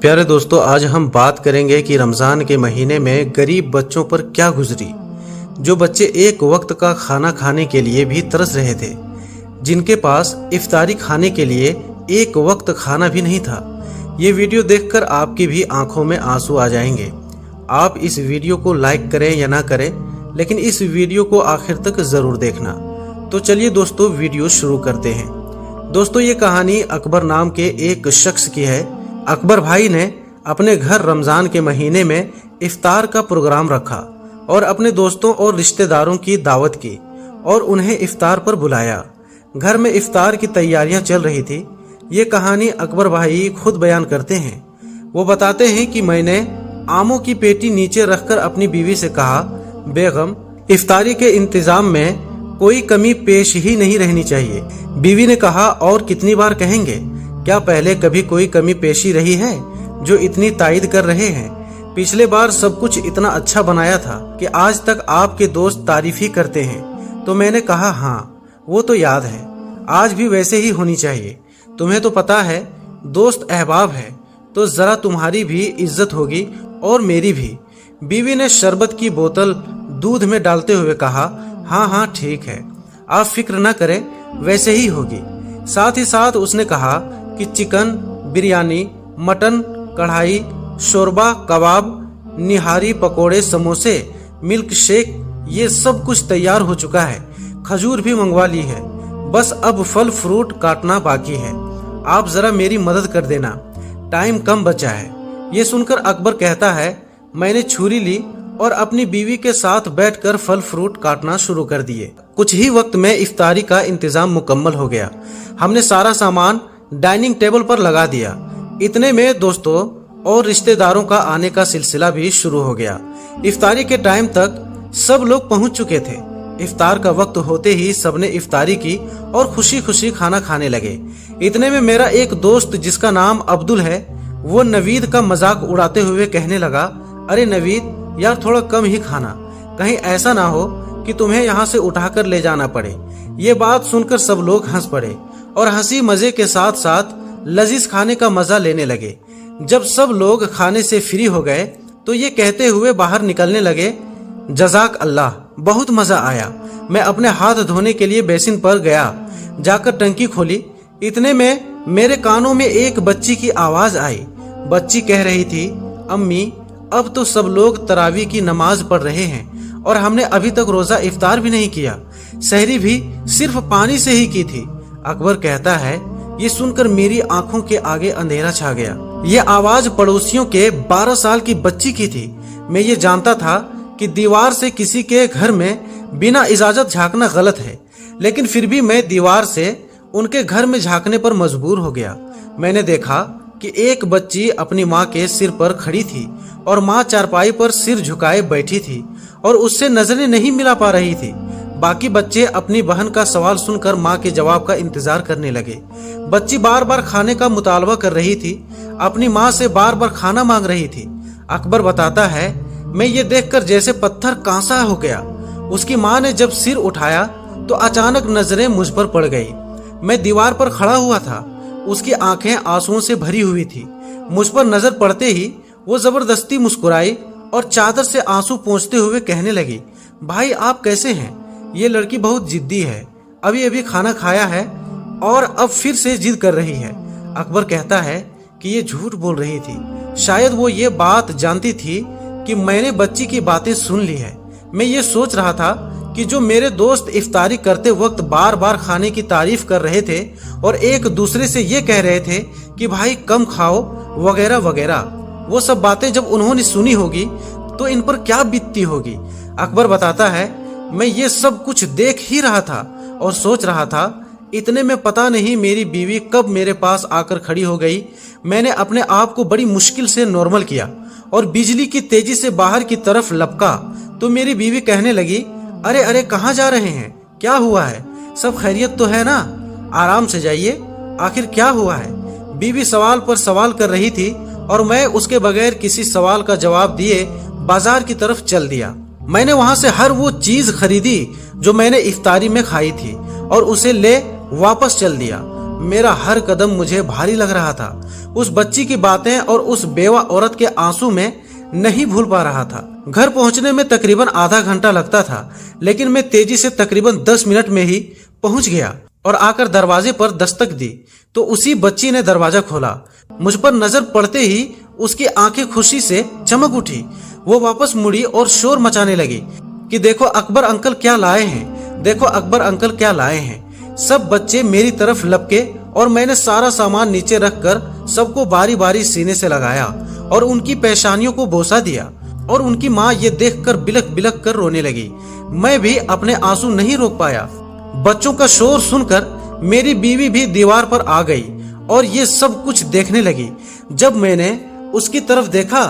प्यारे दोस्तों, आज हम बात करेंगे कि रमज़ान के महीने में गरीब बच्चों पर क्या गुजरी। जो बच्चे एक वक्त का खाना खाने के लिए भी तरस रहे थे, जिनके पास इफ्तारी खाने के लिए एक वक्त खाना भी नहीं था। ये वीडियो देखकर आपकी भी आंखों में आंसू आ जाएंगे। आप इस वीडियो को लाइक करें या ना करें, लेकिन इस वीडियो को आखिर तक ज़रूर देखना। तो चलिए दोस्तों, वीडियो शुरू करते हैं। दोस्तों, ये कहानी अकबर नाम के एक शख्स की है। अकबर भाई ने अपने घर रमज़ान के महीने में इफ्तार का प्रोग्राम रखा और अपने दोस्तों और रिश्तेदारों की दावत की और उन्हें इफ्तार पर बुलाया। घर में इफ्तार की तैयारियां चल रही थी। ये कहानी अकबर भाई खुद बयान करते हैं। वो बताते हैं कि मैंने आमों की पेटी नीचे रखकर अपनी बीवी से कहा, बेगम, इफ्तारी के इंतजाम में कोई कमी पेश ही नहीं रहनी चाहिए। बीवी ने कहा, और कितनी बार कहेंगे? क्या पहले कभी कोई कमी पेशी रही है जो इतनी तायद कर रहे हैं? पिछले बार सब कुछ इतना अच्छा बनाया था कि आज तक आपके दोस्त तारीफ ही करते हैं। तो मैंने कहा, हाँ वो तो याद है, आज भी वैसे ही होनी चाहिए। तुम्हें तो पता है दोस्त अहबाब है, तो जरा तुम्हारी भी इज्जत होगी और मेरी भी। बीवी ने शरबत की बोतल दूध में डालते हुए कहा, हाँ हाँ ठीक है, आप फिक्र न करें, वैसे ही होगी। साथ ही साथ उसने कहा कि चिकन, बिरयानी, मटन, कढ़ाई, शोरबा, कबाब, निहारी, पकोड़े, समोसे, मिल्क शेक, ये सब कुछ तैयार हो चुका है। खजूर भी मंगवा ली है, बस अब फल फ्रूट काटना बाकी है। आप जरा मेरी मदद कर देना, टाइम कम बचा है। ये सुनकर अकबर कहता है, मैंने छुरी ली और अपनी बीवी के साथ बैठकर फल फ्रूट काटना शुरू कर दिए। कुछ ही वक्त में इफ्तारी का इंतजाम मुकम्मल हो गया। हमने सारा सामान डाइनिंग टेबल पर लगा दिया। इतने में दोस्तों और रिश्तेदारों का आने का सिलसिला भी शुरू हो गया। इफ्तारी के टाइम तक सब लोग पहुंच चुके थे। इफ्तार का वक्त होते ही सबने इफ्तारी की और खुशी खुशी खाना खाने लगे। इतने में मेरा एक दोस्त जिसका नाम अब्दुल है, वो नवीद का मजाक उड़ाते हुए कहने लगा, अरे नवीद यार, थोड़ा कम ही खाना, कहीं ऐसा ना हो कि तुम्हें यहाँ से उठाकर ले जाना पड़े। ये बात सुनकर सब लोग हंस पड़े और हंसी मजे के साथ साथ लजीज खाने का मजा लेने लगे। जब सब लोग खाने से फ्री हो गए तो ये कहते हुए बाहर निकलने लगे, जजाक अल्लाह, बहुत मजा आया। मैं अपने हाथ धोने के लिए बेसिन पर गया, जाकर टंकी खोली। इतने में मेरे कानों में एक बच्ची की आवाज आई। बच्ची कह रही थी, अम्मी, अब तो सब लोग तरावी की नमाज पढ़ रहे हैं और हमने अभी तक रोजा इफ्तार भी नहीं किया, सहरी भी सिर्फ पानी से ही की थी। अकबर कहता है, ये सुनकर मेरी आंखों के आगे अंधेरा छा गया। ये आवाज पड़ोसियों के 12 साल की बच्ची की थी। मैं ये जानता था कि दीवार से किसी के घर में बिना इजाजत झांकना गलत है, लेकिन फिर भी मैं दीवार से उनके घर में झांकने पर मजबूर हो गया। मैंने देखा कि एक बच्ची अपनी माँ के सिर पर खड़ी थी और माँ चारपाई पर सिर झुकाए बैठी थी और उससे नजरें नहीं मिला पा रही थी। बाकी बच्चे अपनी बहन का सवाल सुनकर माँ के जवाब का इंतजार करने लगे। बच्ची बार बार खाने का मुतालबा कर रही थी, अपनी माँ से बार बार खाना मांग रही थी। अकबर बताता है, मैं ये देखकर जैसे पत्थर कांसा हो गया। उसकी माँ ने जब सिर उठाया तो अचानक नजरें मुझ पर पड़ गई। मैं दीवार पर खड़ा हुआ था, उसकी आंखें आंसुओं से भरी हुई थी। मुझ पर नजर पड़ते ही वो जबरदस्ती मुस्कुराई और चादर से आंसू पोंछते हुए कहने लगी, भाई आप कैसे हैं? ये लड़की बहुत जिद्दी है, अभी अभी खाना खाया है और अब फिर से जिद कर रही है। अकबर कहता है कि ये झूठ बोल रही थी। शायद वो ये बात जानती थी कि मैंने बच्ची की बातें सुन ली है। मैं ये सोच रहा था कि जो मेरे दोस्त इफ्तारी करते वक्त बार बार खाने की तारीफ कर रहे थे और एक दूसरे से ये कह रहे थे कि भाई कम खाओ वगैरह वगैरह, वो सब बातें जब उन्होंने सुनी होगी तो इन पर क्या बीतती होगी। अकबर बताता है, मैं ये सब कुछ देख ही रहा था और सोच रहा था। इतने में पता नहीं मेरी बीवी कब मेरे पास आकर खड़ी हो गई। मैंने अपने आप को बड़ी मुश्किल से नॉर्मल किया और बिजली की तेजी से बाहर की तरफ लपका तो मेरी बीवी कहने लगी, अरे अरे, कहाँ जा रहे हैं? क्या हुआ है? सब खैरियत तो है ना? आराम से जाइए, आखिर क्या हुआ है? बीवी सवाल पर सवाल कर रही थी और मैं उसके बगैर किसी सवाल का जवाब दिए बाजार की तरफ चल दिया। मैंने वहां से हर वो चीज खरीदी जो मैंने इफ्तारी में खाई थी और उसे ले वापस चल दिया। मेरा हर कदम मुझे भारी लग रहा था। उस बच्ची की बातें और उस बेवा औरत के आंसू में नहीं भूल पा रहा था। घर पहुंचने में तकरीबन आधा घंटा लगता था, लेकिन मैं तेजी से तकरीबन 10 मिनट में ही पहुंच गया और आकर दरवाजे पर दस्तक दी तो उसी बच्ची ने दरवाजा खोला। मुझ पर नजर पड़ते ही उसकी आंखें खुशी से चमक उठी। वो वापस मुड़ी और शोर मचाने लगी कि देखो अकबर अंकल क्या लाए हैं, देखो अकबर अंकल क्या लाए हैं। सब बच्चे मेरी तरफ लपके और मैंने सारा सामान नीचे रखकर सबको बारी बारी सीने से लगाया और उनकी पेशानियों को बोसा दिया और उनकी माँ ये देखकर बिलख बिलख कर रोने लगी। मैं भी अपने आंसू नहीं रोक पाया। बच्चों का शोर सुनकर मेरी बीवी भी दीवार पर आ गई और ये सब कुछ देखने लगी। जब मैंने उसकी तरफ देखा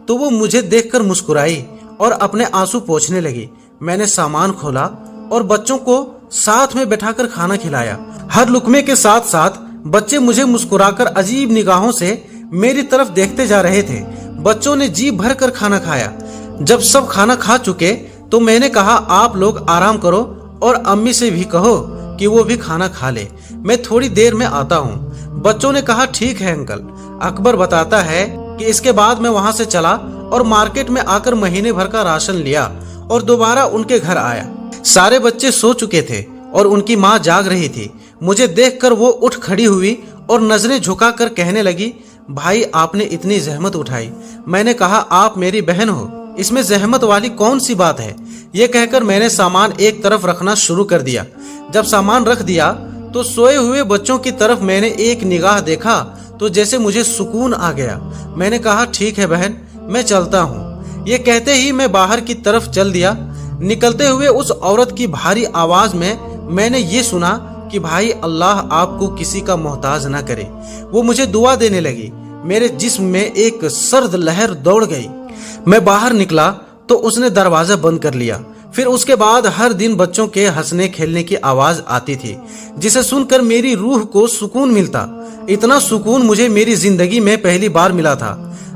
तो वो मुझे देखकर मुस्कुराई और अपने आंसू पोंछने लगी। मैंने सामान खोला और बच्चों को साथ में बैठाकर खाना खिलाया। हर लुकमे के साथ साथ बच्चे मुझे मुस्कुराकर अजीब निगाहों से मेरी तरफ देखते जा रहे थे। बच्चों ने जी भर कर खाना खाया। जब सब खाना खा चुके तो मैंने कहा आप लोग आराम करो और अम्मी से भी कहो कि वो भी खाना खा ले, मैं थोड़ी देर में आता हूँ। बच्चों ने कहा ठीक है अंकल। अकबर बताता है कि इसके बाद मैं वहां से चला और मार्केट में आकर महीने भर का राशन लिया और दोबारा उनके घर आया। सारे बच्चे सो चुके थे और उनकी माँ जाग रही थी। मुझे देखकर वो उठ खड़ी हुई और नजरें झुकाकर कहने लगी, भाई आपने इतनी जहमत उठाई। मैंने कहा आप मेरी बहन हो, इसमें जहमत वाली कौन सी बात है। ये कहकर मैंने सामान एक तरफ रखना शुरू कर दिया। जब सामान रख दिया तो सोए हुए बच्चों की तरफ मैंने एक निगाह देखा तो जैसे मुझे सुकून आ गया। मैंने कहा ठीक है बहन, मैं चलता हूँ। ये कहते ही मैं बाहर की तरफ चल दिया। निकलते हुए उस औरत की भारी आवाज में मैंने ये सुना कि भाई अल्लाह आपको किसी का मोहताज ना करे। वो मुझे दुआ देने लगी। मेरे जिस्म में एक सर्द लहर दौड़ गई। मैं बाहर निकला तो उसने दरवाजा बंद कर लिया। फिर उसके बाद हर दिन बच्चों के हंसने खेलने की आवाज आती थी, जिसे सुनकर मेरी रूह को सुकून मिलता। इतना सुकून मुझे मेरी जिंदगी में पहली बार मिला था।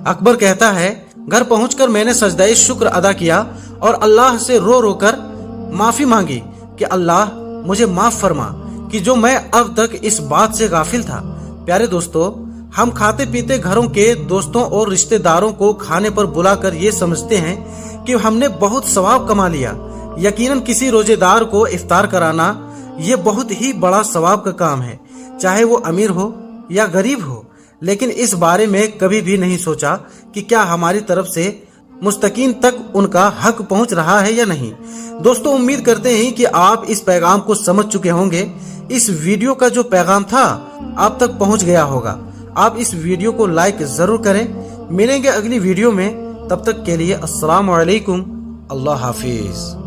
अकबर कहता है, घर पहुंचकर मैंने सजदाए शुक्र अदा किया और अल्लाह से रो रो कर माफी मांगी कि अल्लाह मुझे माफ फरमा कि जो मैं अब तक इस बात से गाफिल था। प्यारे दोस्तों, हम खाते पीते घरों के दोस्तों और रिश्तेदारों को खाने पर बुलाकर ये समझते हैं कि हमने बहुत सवाब कमा लिया। यकीनन किसी रोजेदार को इफ्तार कराना ये बहुत ही बड़ा सवाब का काम है, चाहे वो अमीर हो या गरीब हो। लेकिन इस बारे में कभी भी नहीं सोचा कि क्या हमारी तरफ से मुस्तकीन तक उनका हक पहुंच रहा है या नहीं। दोस्तों, उम्मीद करते हैं कि आप इस पैगाम को समझ चुके होंगे। इस वीडियो का जो पैगाम था आप तक पहुंच गया होगा। आप इस वीडियो को लाइक जरूर करें। मिलेंगे अगली वीडियो में, तब तक के लिए अस्सलाम वालेकुम, अल्लाह हाफिज।